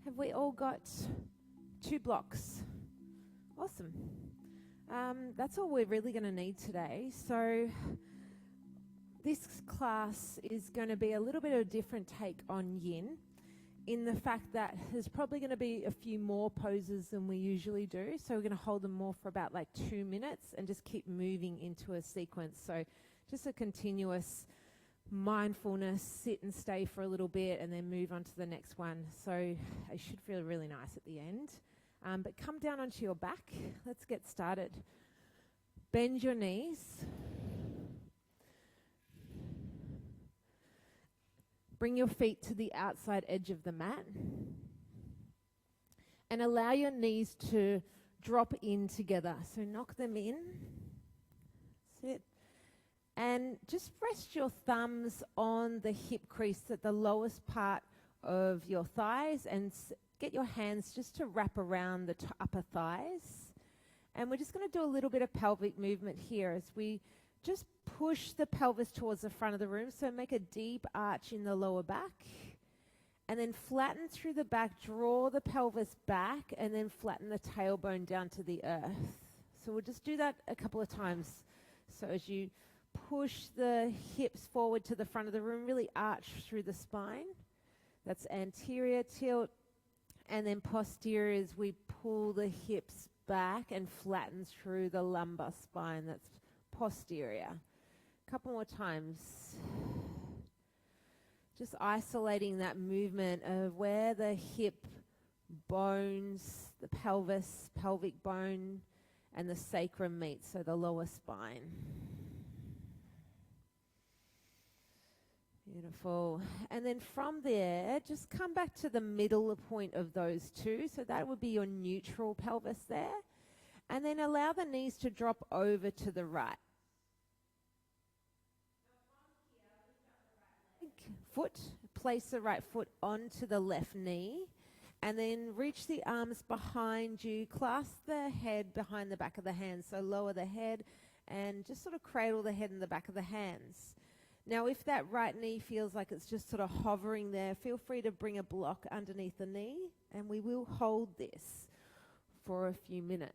Have we all got 2 blocks? Awesome. That's all we're really going to need today. So this class is going to be a little bit of a different take on yin, in the fact that there's probably going to be a few more poses than we usually do. So we're going to hold them more for about like 2 minutes and just keep moving into a sequence. So just a continuous mindfulness, sit and stay for a little bit and then move on to the next one. So it should feel really nice at the end. But come down onto your back. Let's get started. Bend your knees. Bring your feet to the outside edge of the mat. And allow your knees to drop in together. So knock them in. Sit. And just rest your thumbs on the hip crease at the lowest part of your thighs and get your hands just to wrap around the upper thighs. And we're just going to do a little bit of pelvic movement here as we just push the pelvis towards the front of the room. So make a deep arch in the lower back. And then flatten through the back, draw the pelvis back, and then flatten the tailbone down to the earth. So we'll just do that a couple of times. So as you push the hips forward to the front of the room, really arch through the spine. That's anterior tilt. And then posterior as we pull the hips back and flatten through the lumbar spine. That's posterior. A couple more times. Just isolating that movement of where the hip bones, the pelvis, pelvic bone, and the sacrum meet, so the lower spine. Beautiful. And then from there, just come back to the middle point of those two. So that would be your neutral pelvis there. And then allow the knees to drop over to the right. Foot, place the right foot onto the left knee. And then reach the arms behind you. Clasp the head behind the back of the hands. So lower the head and just sort of cradle the head in the back of the hands. Now, if that right knee feels like it's just sort of hovering there, feel free to bring a block underneath the knee, and we will hold this for a few minutes.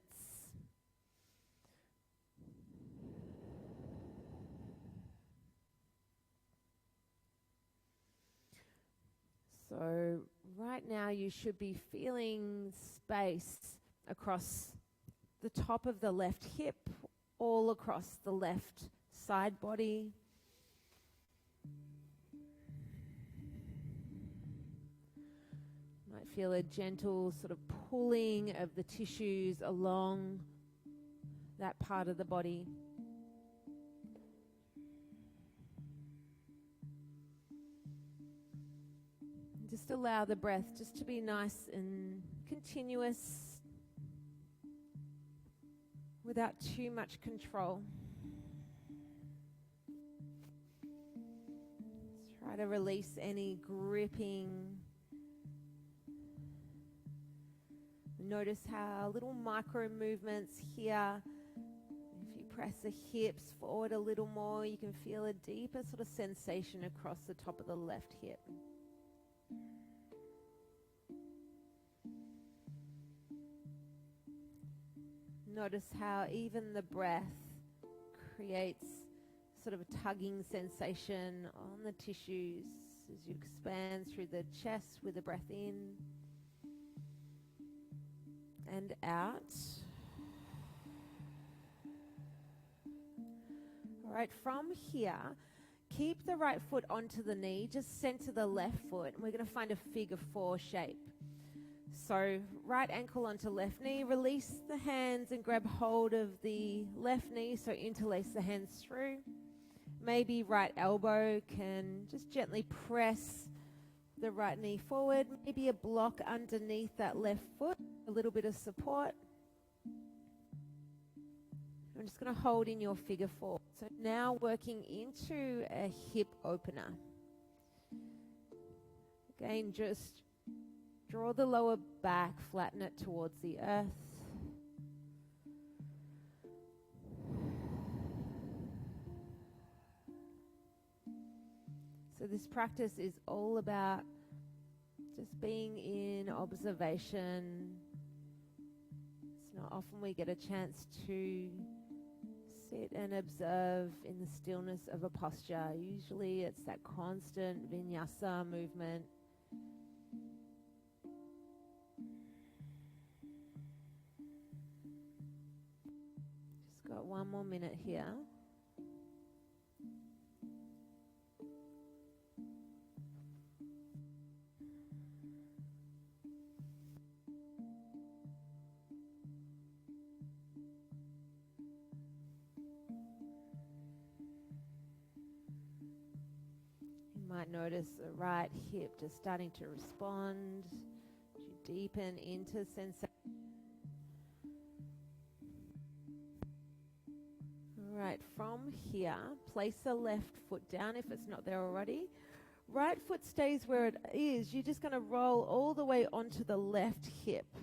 So right now you should be feeling space across the top of the left hip, all across the left side body. Might feel a gentle sort of pulling of the tissues along that part of the body. Just allow the breath just to be nice and continuous without too much control. Try to release any gripping. Notice how little micro movements here. If you press the hips forward a little more, you can feel a deeper sort of sensation across the top of the left hip. Notice how even the breath creates sort of a tugging sensation on the tissues as you expand through the chest with the breath in and out. All right, from here, keep the right foot onto the knee, just center the left foot, and we're going to find a figure 4 shape. So right ankle onto left knee, release the hands and grab hold of the left knee, so interlace the hands through. Maybe right elbow can just gently press the right knee forward, maybe a block underneath that left foot, a little bit of support. I'm just going to hold in your figure 4. So now working into a hip opener. Again, just draw the lower back, flatten it towards the earth. So this practice is all about Just being in observation. It's not often we get a chance to sit and observe in the stillness of a posture. Usually it's that constant vinyasa movement. Just got one more minute here. Might notice the right hip just starting to respond. As you deepen into sensation. All right, from here, place the left foot down if it's not there already. Right foot stays where it is. You're just going to roll all the way onto the left hip.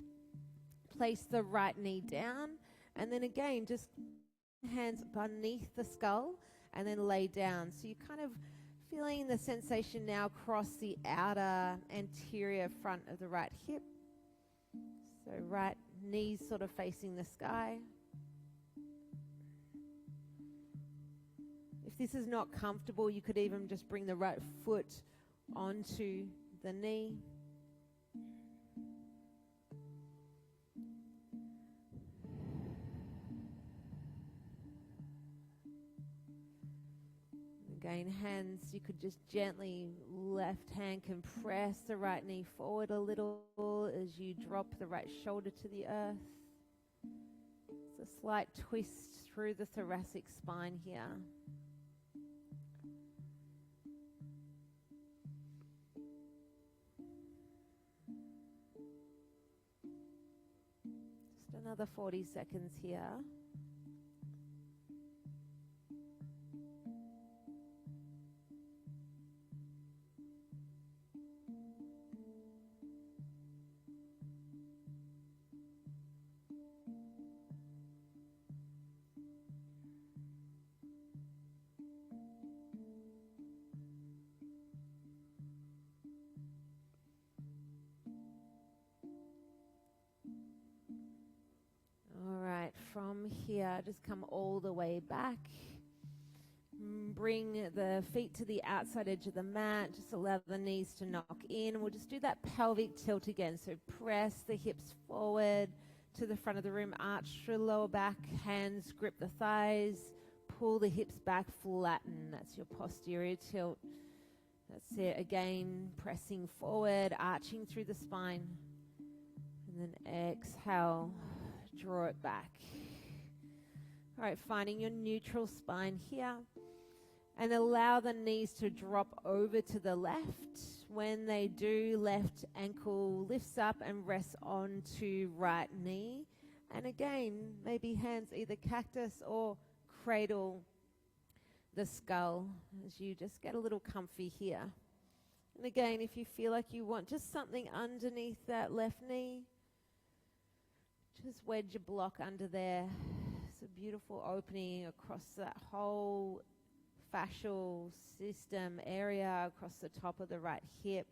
Place the right knee down, and then again, just hands beneath the skull, and then lay down. So you kind of feeling the sensation now across the outer anterior front of the right hip. So right knee sort of facing the sky. If this is not comfortable, you could even just bring the right foot onto the knee. Again, hands, you could just gently, left hand can press the right knee forward a little as you drop the right shoulder to the earth. It's a slight twist through the thoracic spine here. Just another 40 seconds here. From here, just come all the way back. Bring the feet to the outside edge of the mat. Just allow the knees to knock in. We'll just do that pelvic tilt again. So press the hips forward to the front of the room. Arch through the lower back. Hands grip the thighs. Pull the hips back, flatten. That's your posterior tilt. That's it. Again, pressing forward, arching through the spine. And then exhale, draw it back. All right, finding your neutral spine here. And allow the knees to drop over to the left. When they do, left ankle lifts up and rests onto right knee. And again, maybe hands either cactus or cradle the skull as you just get a little comfy here. And again, if you feel like you want just something underneath that left knee, just wedge a block under there. It's a beautiful opening across that whole fascial system area, across the top of the right hip.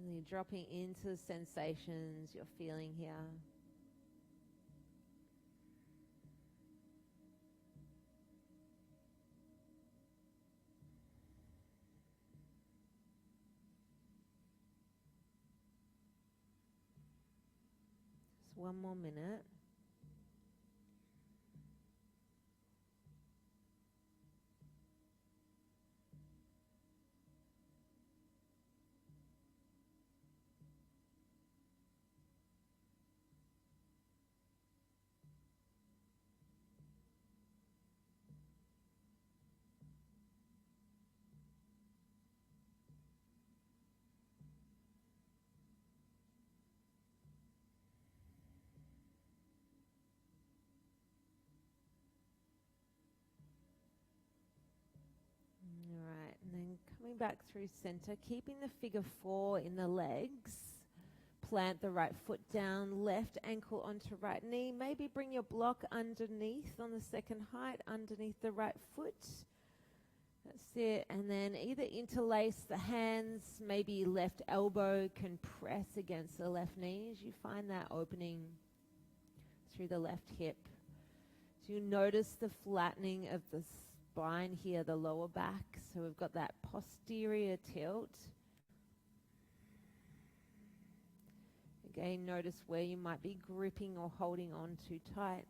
Really dropping into the sensations you're feeling here. Just one more minute. coming back through center, keeping the figure 4 in the legs. Plant the right foot down, left ankle onto right knee. Maybe bring your block underneath on the second height, underneath the right foot. That's it. And then either interlace the hands, maybe left elbow can press against the left knee as you find that opening through the left hip. So you notice the flattening of the spine here, the lower back. So we've got that posterior tilt. Again, notice where you might be gripping or holding on too tight.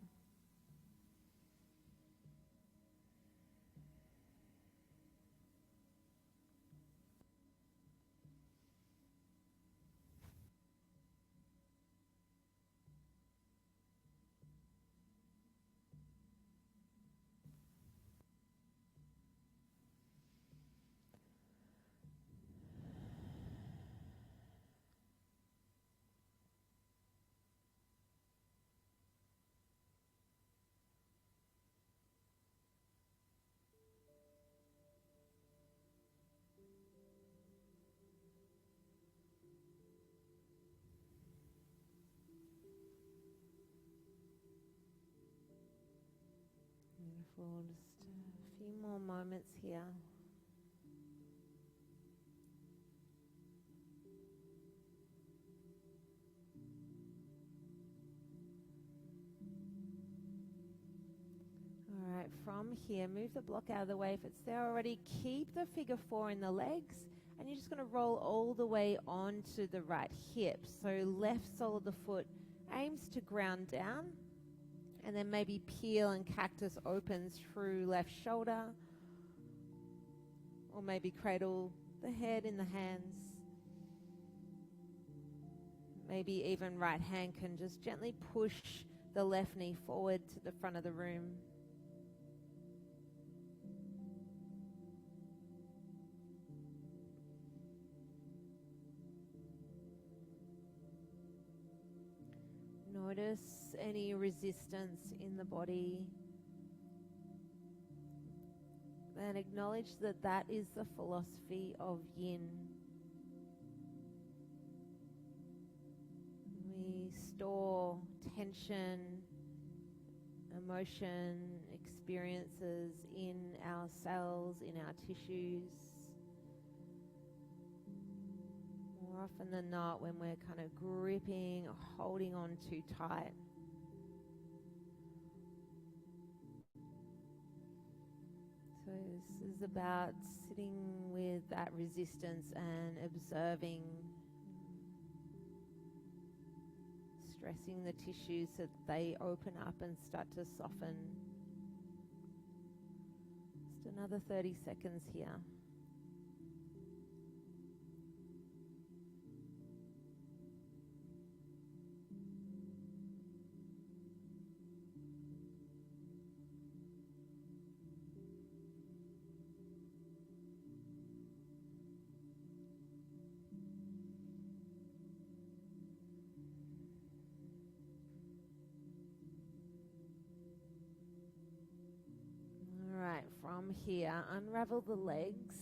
Beautiful. Just a few more moments here. All right, from here, move the block out of the way. If it's there already, keep the figure 4 in the legs, and you're just going to roll all the way onto the right hip. So left sole of the foot aims to ground down, and then maybe peel and cactus opens through left shoulder, or maybe cradle the head in the hands. Maybe even right hand can just gently push the left knee forward to the front of the room. Notice any resistance in the body and acknowledge that that is the philosophy of Yin. We store tension, emotion, experiences in our cells, in our tissues. More often than not, when we're kind of gripping or holding on too tight. So this is about sitting with that resistance and observing, stressing the tissues so that they open up and start to soften. Just another 30 seconds here. From here, unravel the legs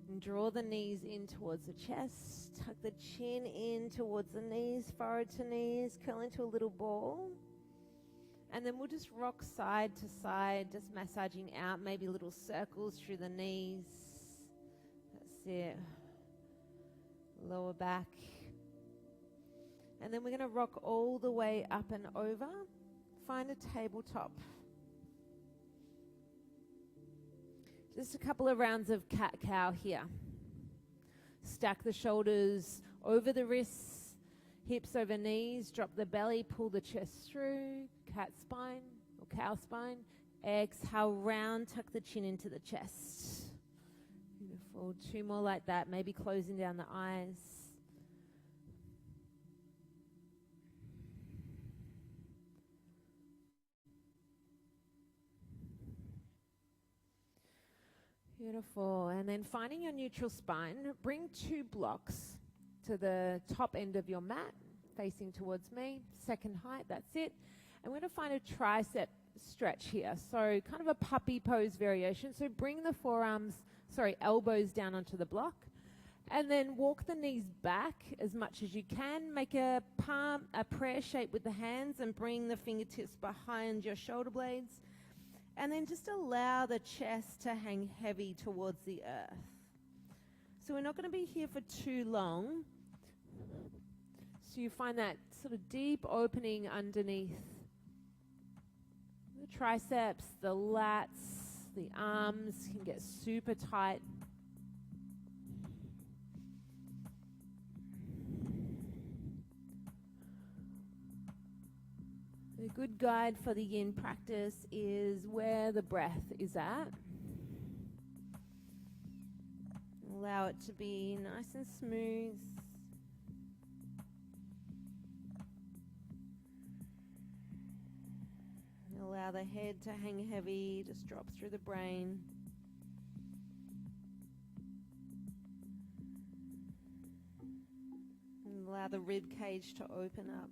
and draw the knees in towards the chest. Tuck the chin in towards the knees, forehead to knees, curl into a little ball. And then we'll just rock side to side, just massaging out, maybe little circles through the knees. That's it. Lower back. And then we're going to rock all the way up and over. Find a tabletop. Just a couple of rounds of cat-cow here. Stack the shoulders over the wrists, hips over knees, drop the belly, pull the chest through, cat spine or cow spine. Exhale, round, tuck the chin into the chest. Beautiful. 2 more like that, maybe closing down the eyes. Beautiful. And then finding your neutral spine, bring 2 blocks to the top end of your mat, facing towards me. Second height, that's it. And we're going to find a tricep stretch here. So kind of a puppy pose variation. So bring the elbows down onto the block. And then walk the knees back as much as you can. Make a prayer shape with the hands and bring the fingertips behind your shoulder blades. And then just allow the chest to hang heavy towards the earth. So we're not going to be here for too long. So you find that sort of deep opening underneath the triceps, the lats, the arms can get super tight. A good guide for the yin practice is where the breath is at. Allow it to be nice and smooth. Allow the head to hang heavy, just drop through the brain. And allow the rib cage to open up.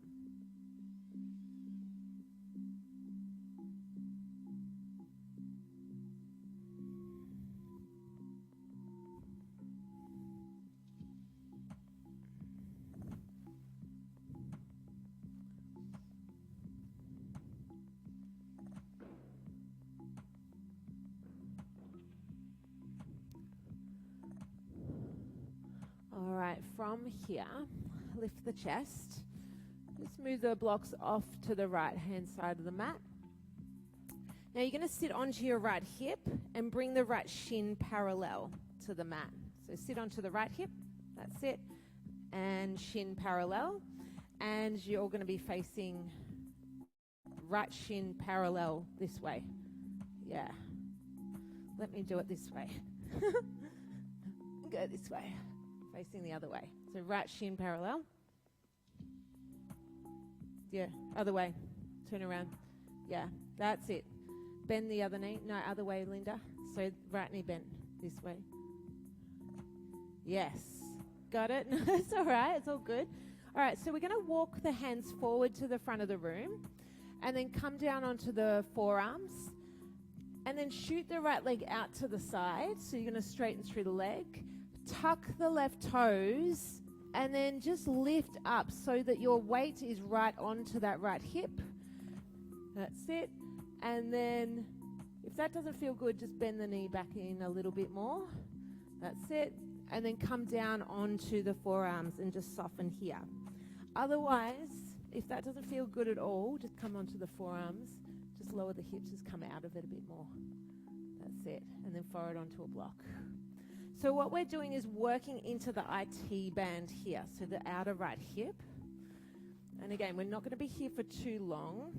From here, lift the chest. Just move the blocks off to the right hand side of the mat. Now you're going to sit onto your right hip and bring the right shin parallel to the mat. So sit onto the right hip, that's it, and shin parallel. And you're going to be facing right shin parallel this way. Yeah. Let me do it this way. Go this way. Facing the other way. So right shin parallel. Yeah, other way. Turn around. Yeah, that's it. Bend the other knee. No, other way, Linda. So right knee bent this way. Yes. Got it? No, it's all right. It's all good. All right, so we're going to walk the hands forward to the front of the room and then come down onto the forearms and then shoot the right leg out to the side. So you're going to straighten through the leg. Tuck the left toes and then just lift up so that your weight is right onto that right hip. That's it. And then if that doesn't feel good, just bend the knee back in a little bit more. That's it. And then come down onto the forearms and just soften here. Otherwise, if that doesn't feel good at all, just come onto the forearms. Just lower the hips, just come out of it a bit more. That's it. And then forward onto a block. So what we're doing is working into the IT band here, so the outer right hip. And again, we're not going to be here for too long.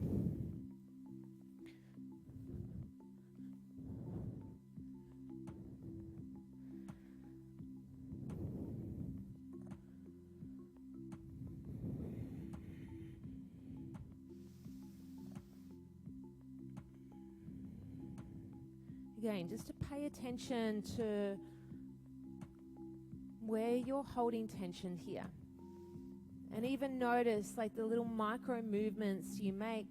Again, just to pay attention to where you're holding tension here. And even notice like the little micro movements you make.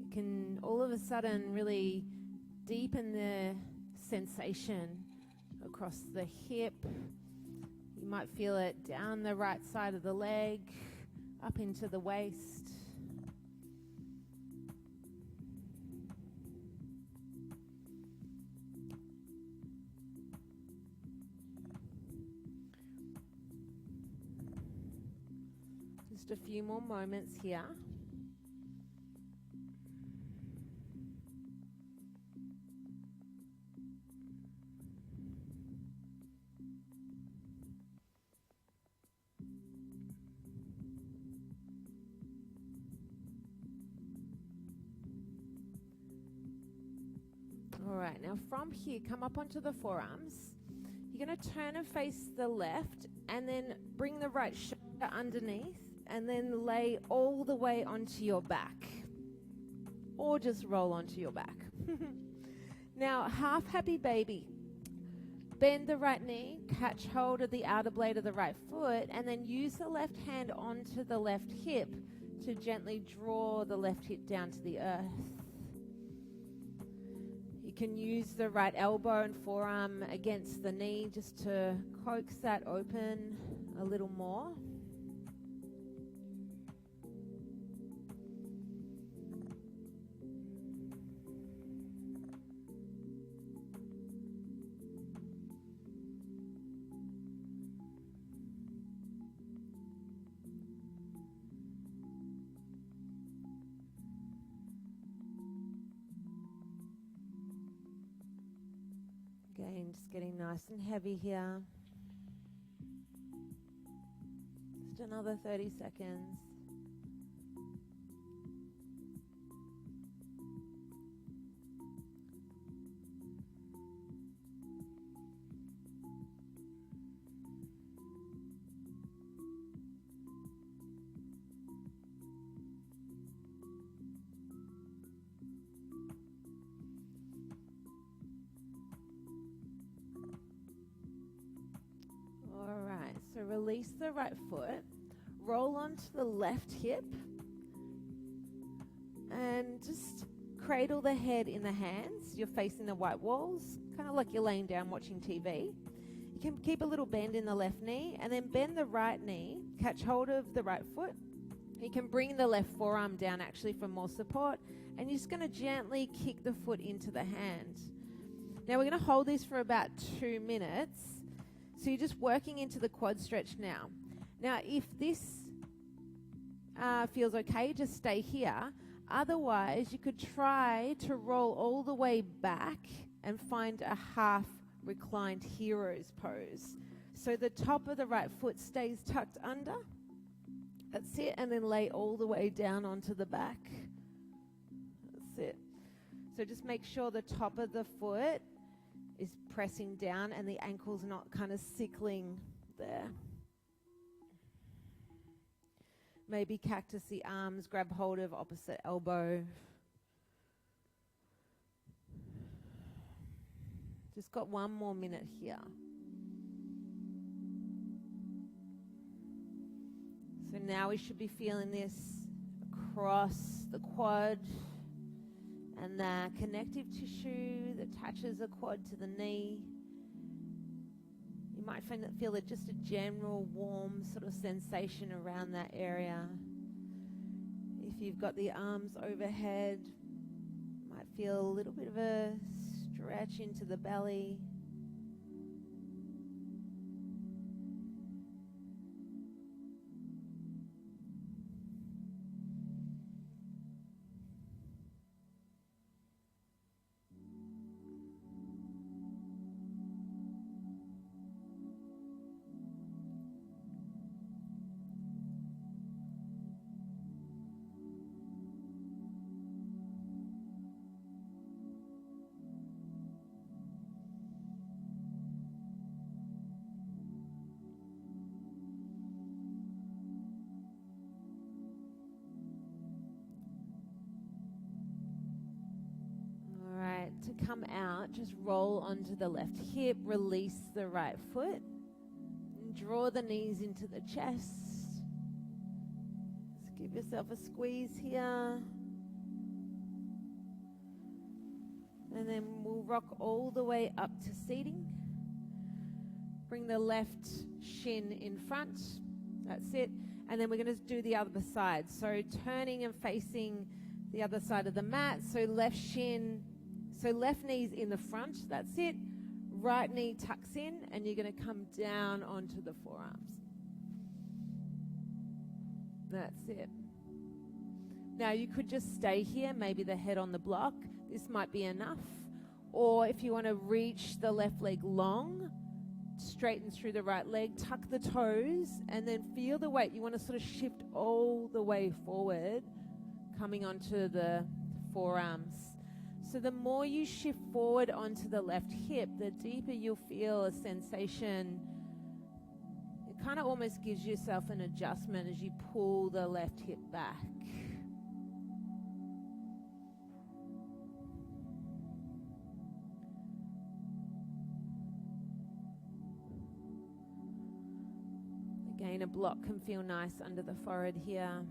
It can all of a sudden really deepen the sensation across the hip. You might feel it down the right side of the leg, up into the waist. Just a few more moments here. All right, now from here, come up onto the forearms. You're going to turn and face the left and then bring the right shoulder underneath and then lay all the way onto your back. Or just roll onto your back. Now, half happy baby. Bend the right knee, catch hold of the outer blade of the right foot, and then use the left hand onto the left hip to gently draw the left hip down to the earth. You can use the right elbow and forearm against the knee just to coax that open a little more. Again, just getting nice and heavy here. Just another 30 seconds. So release the right foot, roll onto the left hip, and just cradle the head in the hands. You're facing the white walls, kind of like you're laying down watching TV. You can keep a little bend in the left knee, and then bend the right knee, catch hold of the right foot. You can bring the left forearm down actually for more support, and you're just going to gently kick the foot into the hand. Now we're going to hold this for about 2 minutes. So you're just working into the quad stretch now. Now, if this feels okay, just stay here. Otherwise, you could try to roll all the way back and find a half reclined hero's pose. So the top of the right foot stays tucked under. That's it. And then lay all the way down onto the back. That's it. So just make sure the top of the foot is pressing down and the ankle's not kind of sickling there. Maybe cactus the arms, grab hold of opposite elbow. Just got 1 more minute here. So now we should be feeling this across the quad and the connective tissue that attaches the quad to the knee. You might feel just a general warm sort of sensation around that area. If you've got the arms overhead, you might feel a little bit of a stretch into the belly. To come out, just roll onto the left hip, release the right foot, and draw the knees into the chest. Just give yourself a squeeze here. And then we'll rock all the way up to seating. Bring the left shin in front. That's it. And then we're going to do the other side. So turning and facing the other side of the mat. So left shin. So left knee's in the front, that's it. Right knee tucks in, and you're going to come down onto the forearms. That's it. Now you could just stay here, maybe the head on the block. This might be enough. Or if you want to reach the left leg long, straighten through the right leg, tuck the toes, and then feel the weight. You want to sort of shift all the way forward, coming onto the forearms. So the more you shift forward onto the left hip, the deeper you'll feel a sensation. It kind of almost gives yourself an adjustment as you pull the left hip back. Again, a block can feel nice under the forehead here.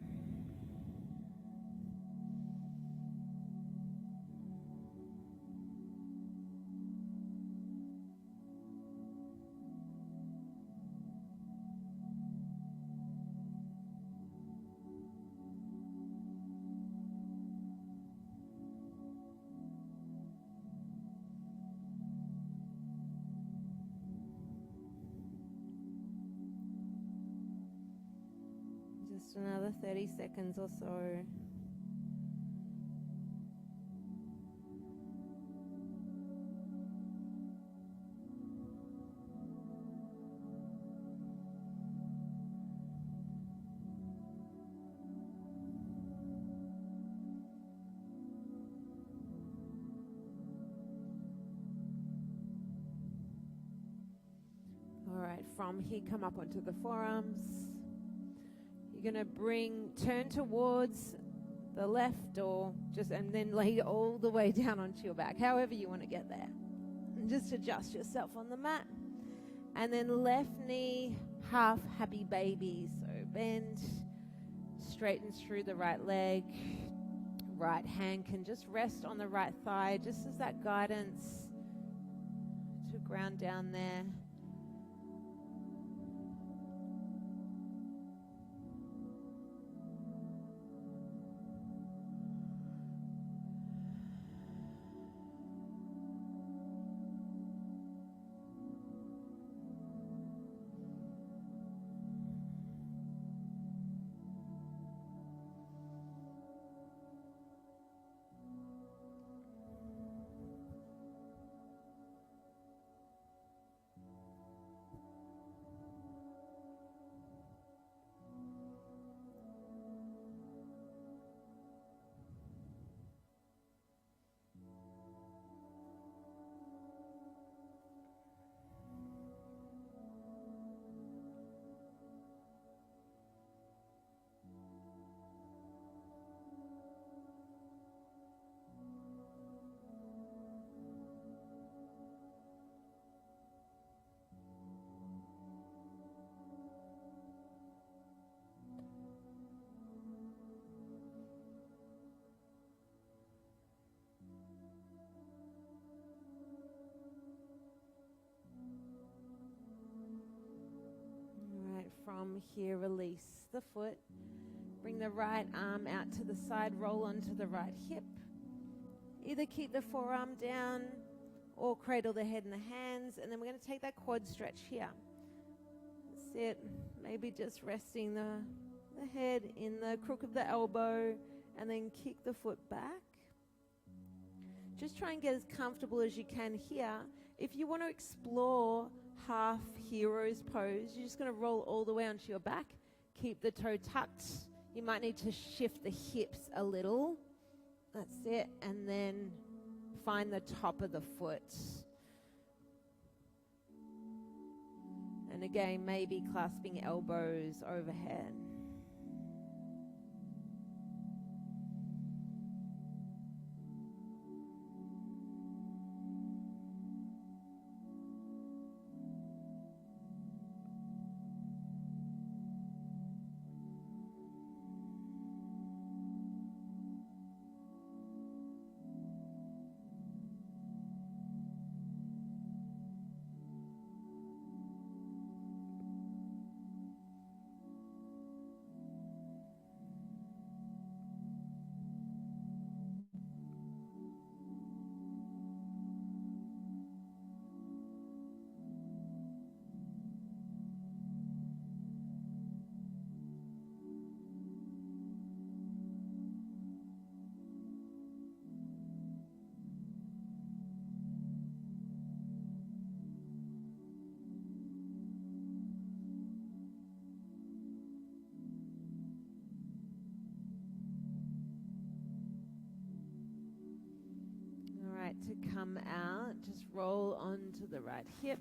Just another 30 seconds or so. All right, from here, come up onto the forearms. You're going to turn towards the left and then lay all the way down onto your back, however you want to get there. And just adjust yourself on the mat. And then left knee, half happy baby. So bend, straightens through the right leg. Right hand can just rest on the right thigh, just as that guidance to ground down there. From here, release the foot. Bring the right arm out to the side, roll onto the right hip. Either keep the forearm down or cradle the head in the hands. And then we're going to take that quad stretch here. That's it. Maybe just resting the head in the crook of the elbow and then kick the foot back. Just try and get as comfortable as you can here. If you want to explore half hero's pose, you're just going to roll all the way onto your back. Keep the toe tucked. You might need to shift the hips a little. That's it. And then find the top of the foot. And again, maybe clasping elbows overhead. To come out, just roll onto the right hip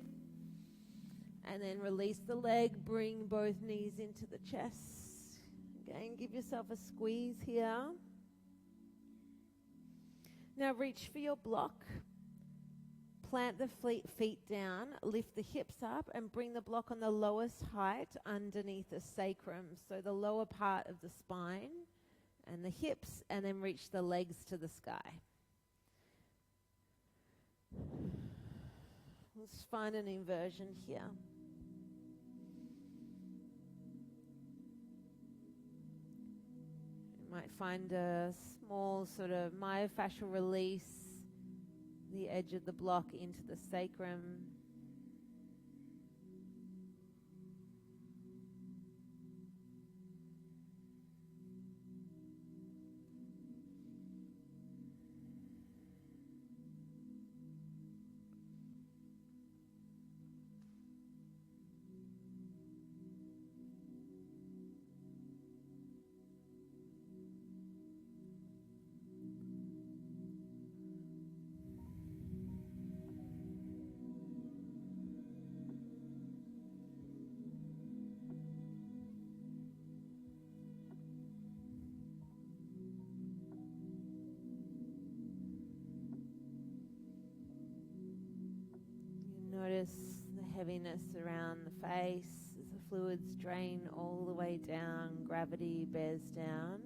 and then release the leg, bring both knees into the chest. Again, give yourself a squeeze here. Now reach for your block, plant the feet down, lift the hips up and bring the block on the lowest height underneath the sacrum, so the lower part of the spine and the hips, and then reach the legs to the sky. Let's find an inversion here. You might find a small sort of myofascial release, the edge of the block into the sacrum. heaviness around the face as the fluids drain all the way down, gravity bears down.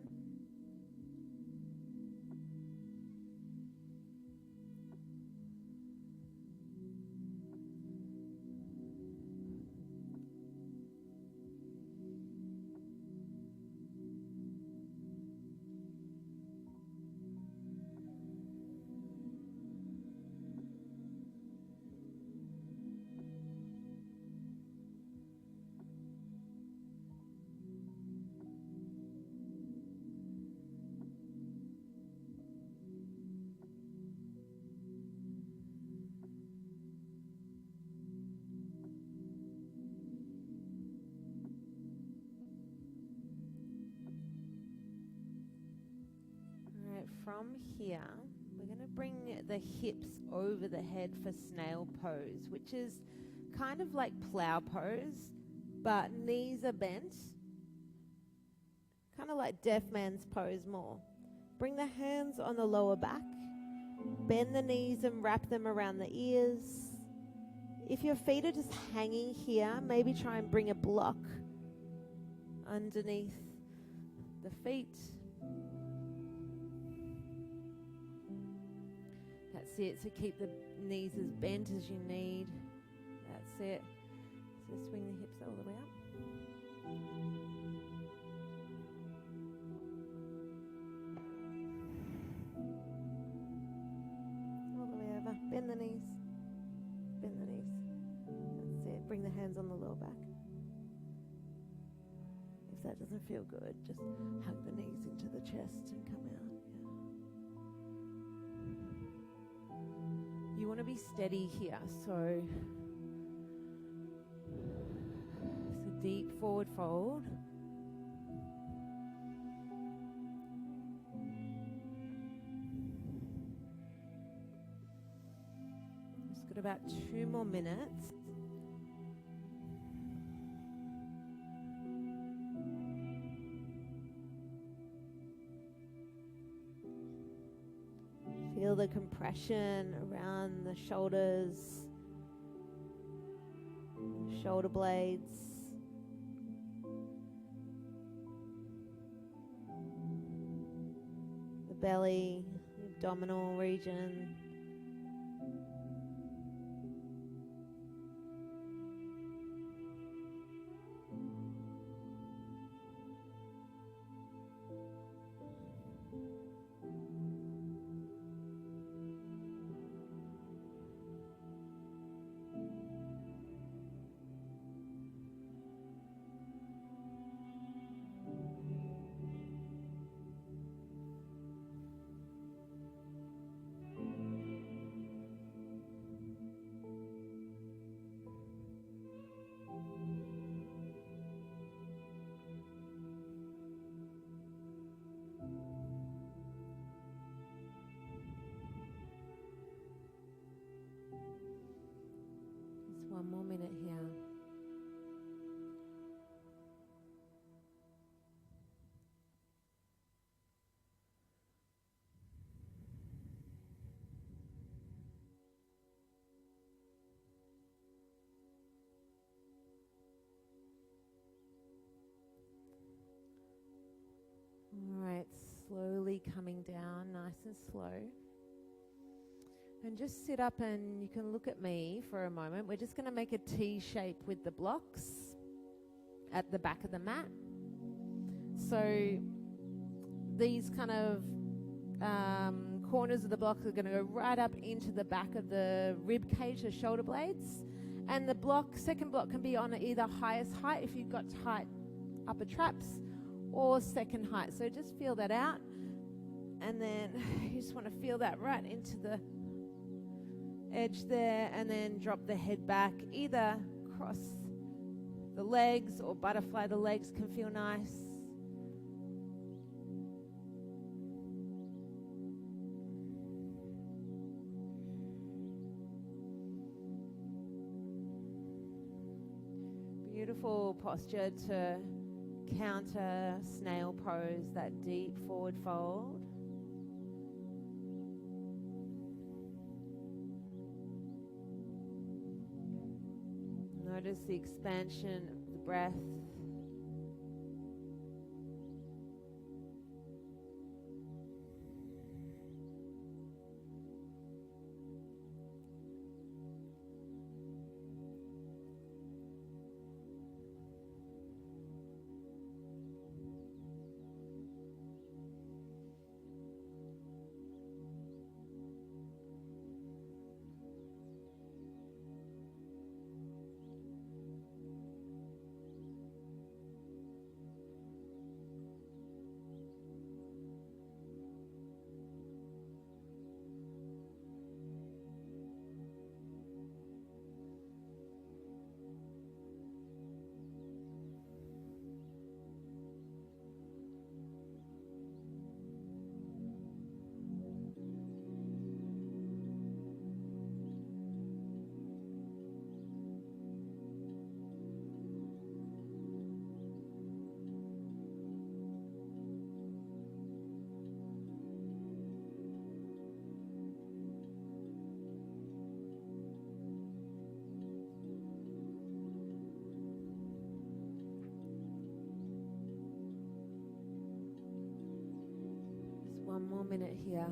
From here, we're going to bring the hips over the head for snail pose, which is kind of like plow pose, but knees are bent, kind of like deaf man's pose more. Bring the hands on the lower back, bend the knees and wrap them around the ears. If your feet are just hanging here, maybe try and bring a block underneath the feet. That's it, so keep the knees as bent as you need. That's it. So swing the hips all the way up. All the way over. Bend the knees. Bend the knees. That's it. Bring the hands on the lower back. If that doesn't feel good, just hug the knees into the chest and come out. You want to be steady here, so it's a deep forward fold. Just got about 2 more minutes. Feel the compression around the shoulders, shoulder blades. The belly, abdominal region. Just 1 more minute here. All right, slowly coming down, nice and slow. And just sit up and you can look at me for a moment. We're just going to make a T shape with the blocks at the back of the mat. So these kind of corners of the block are going to go right up into the back of the rib cage, the shoulder blades. And the second block can be on either highest height if you've got tight upper traps, or second height. So just feel that out. And then you just want to feel that right into the edge there, and then drop the head back. Either cross the legs or butterfly the legs can feel nice. Beautiful posture to counter snail pose, that deep forward fold. Notice the expansion of the breath. One more minute here.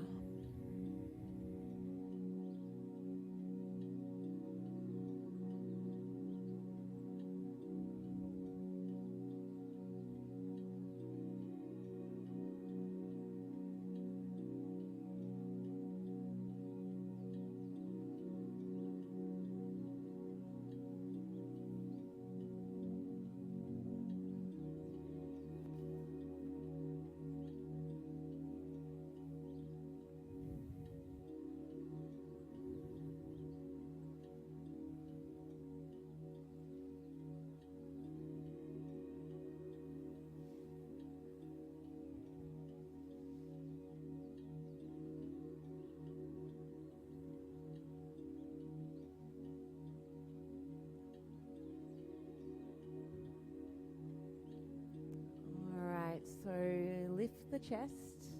So lift the chest,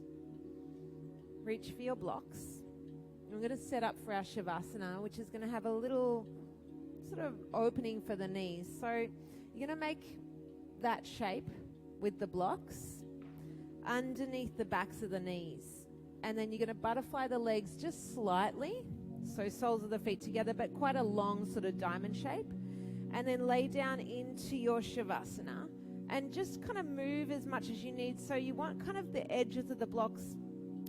reach for your blocks. We're going to set up for our Shavasana, which is going to have a little sort of opening for the knees. So you're going to make that shape with the blocks underneath the backs of the knees. And then you're going to butterfly the legs just slightly, so soles of the feet together, but quite a long sort of diamond shape. And then lay down into your Shavasana. And just kind of move as much as you need. So you want kind of the edges of the blocks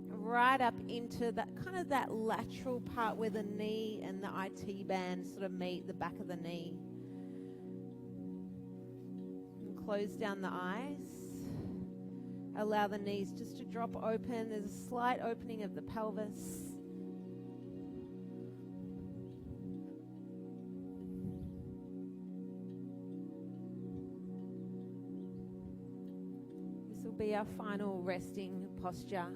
right up into that kind of that lateral part where the knee and the IT band sort of meet the back of the knee. And close down the eyes. Allow the knees just to drop open. There's a slight opening of the pelvis. Be our final resting posture.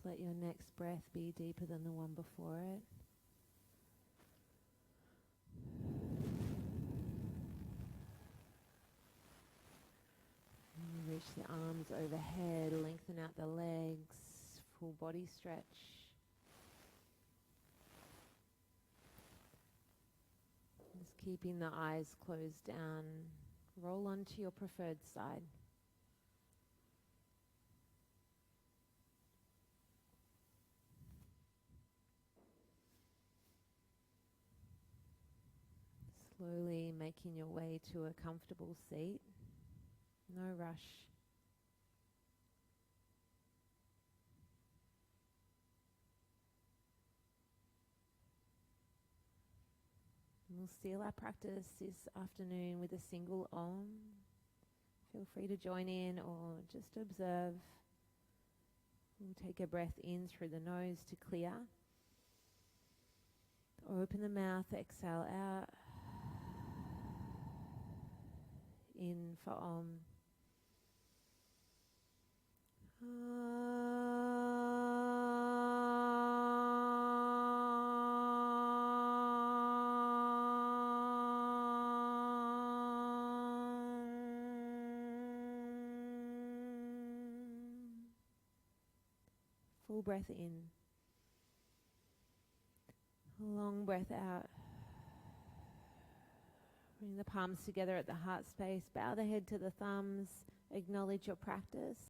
let your next breath be deeper than the one before it. And reach the arms overhead, lengthen out the legs, full body stretch. Just keeping the eyes closed down. Roll onto your preferred side. Slowly making your way to a comfortable seat. No rush. We'll seal our practice this afternoon with a single Om. Feel free to join in or just observe. We'll take a breath in through the nose to clear. Open the mouth, exhale out. In for Om. Full breath in. Long breath out. Bring the palms together at the heart space. Bow the head to the thumbs. Acknowledge your practice.